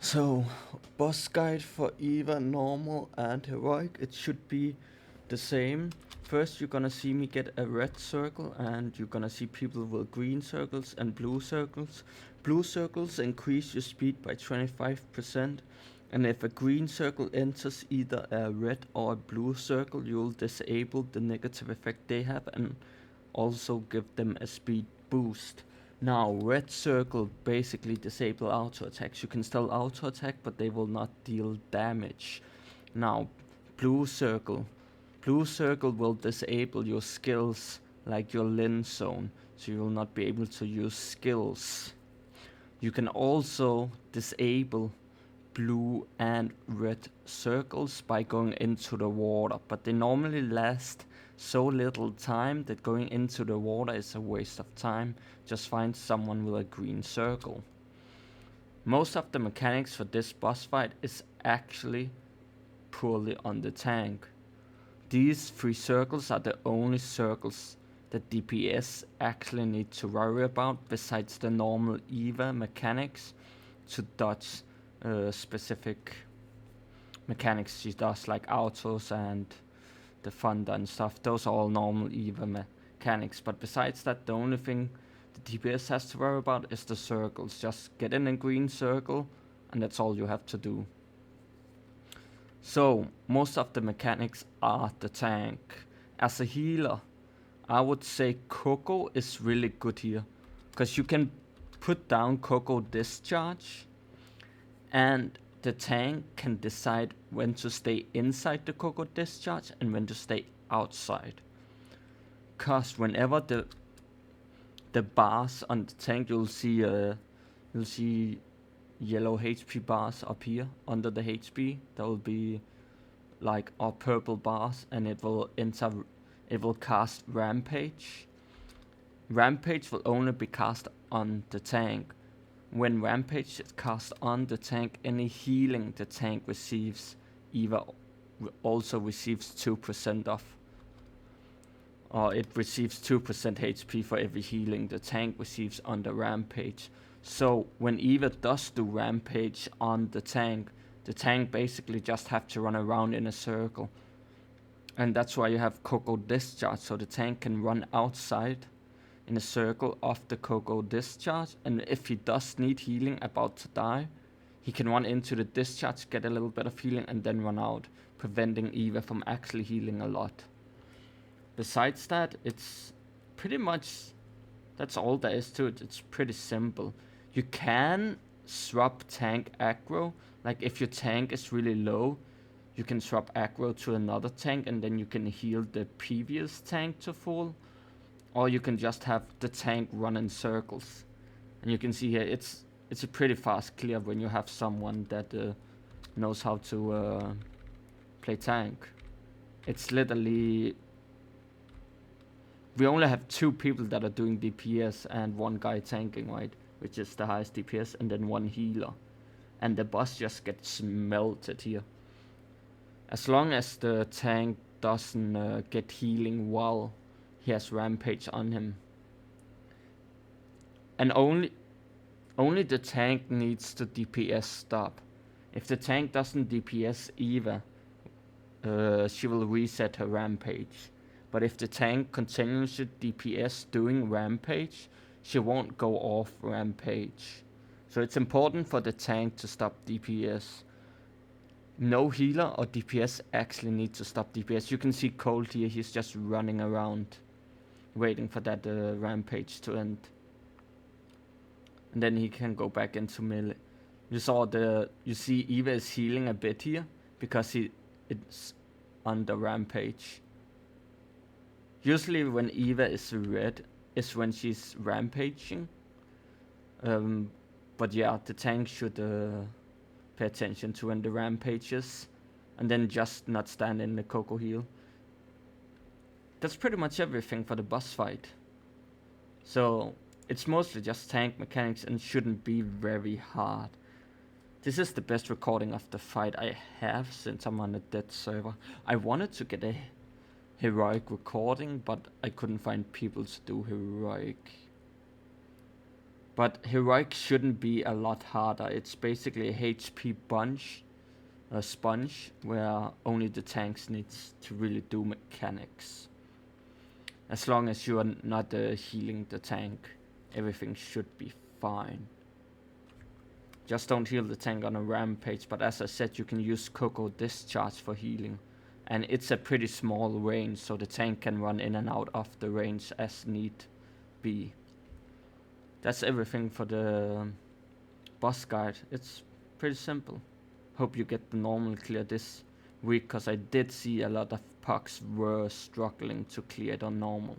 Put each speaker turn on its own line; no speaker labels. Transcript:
So, boss guide for Eva, normal and heroic, it should be the same. First, you're gonna see me get a red circle, and you're gonna see people with green circles and blue circles. Blue circles increase your speed by 25%, and if a green circle enters either a red or a blue circle, you'll disable the negative effect they have and also give them a speed boost. Now, red circle basically disable auto attacks. You can still auto attack, but they will not deal damage. Now, blue circle. Blue circle will disable your skills like your Lin zone, so you will not be able to use skills. You can also disable blue and red circles by going into the water, but they normally last so little time that going into the water is a waste of time. Just find someone with a green circle. Most of the mechanics for this boss fight is actually poorly on the tank. These three circles are the only circles that DPS actually need to worry about besides the normal EVA mechanics to dodge specific mechanics she does, like autos and the thunder and stuff. Those are all normal EVA mechanics, but besides that, the only thing the DPS has to worry about is the circles. Just get in a green circle, and that's all you have to do. So, most of the mechanics are the tank. As a healer, I would say Coco is really good here, because you can put down Coco Discharge, and the tank can decide when to stay inside the Coco Discharge and when to stay outside. Cause whenever the bars on the tank, you'll see yellow HP bars up here under the HP. There will be like our purple bars, and it will cast Rampage. Rampage will only be cast on the tank. When Rampage is cast on the tank, any healing the tank receives also receives 2% of. Or it receives 2% HP for every healing the tank receives on the Rampage. So when Eva does do Rampage on the tank basically just have to run around in a circle. And that's why you have Coco Discharge, so the tank can run outside in a circle of the Coco Discharge, and if he does need healing about to die, he can run into the discharge, get a little bit of healing, and then run out, preventing Eva from actually healing a lot. Besides that, it's pretty much, that's all there is to it. It's pretty simple. You can swap tank aggro, like if your tank is really low, you can swap aggro to another tank, and then you can heal the previous tank to full. Or you can just have the tank run in circles. And you can see here, it's a pretty fast clear when you have someone that knows how to play tank. It's literally, we only have 2 people that are doing DPS and 1 guy tanking, right? Which is the highest DPS, and then 1 healer. And the boss just gets melted here. As long as the tank doesn't get healing while he has Rampage on him. And only the tank needs to DPS stop. If the tank doesn't DPS Eva, she will reset her Rampage. But if the tank continues to DPS doing Rampage, she won't go off Rampage. So it's important for the tank to stop DPS. No healer or DPS actually need to stop DPS. You can see Cold here, he's just running around, waiting for that Rampage to end. And then he can go back into melee. You see Eva is healing a bit here, because it's on the Rampage. Usually when Eva is red is when she's rampaging. But yeah, the tank should pay attention to when the rampages, and then just not stand in the Coco heal. That's pretty much everything for the boss fight. So it's mostly just tank mechanics and shouldn't be very hard. This is the best recording of the fight I have since I'm on a dead server. I wanted to get a heroic recording, but I couldn't find people to do heroic. But heroic shouldn't be a lot harder. It's basically a HP a sponge, where only the tanks needs to really do mechanics. As long as you are not healing the tank, everything should be fine. Just don't heal the tank on a rampage, but as I said, you can use Coco Discharge for healing. And it's a pretty small range, so the tank can run in and out of the range as need be. That's everything for the boss guide. It's pretty simple. Hope you get the normal clear this week, because I did see a lot of pucks were struggling to clear it on normal.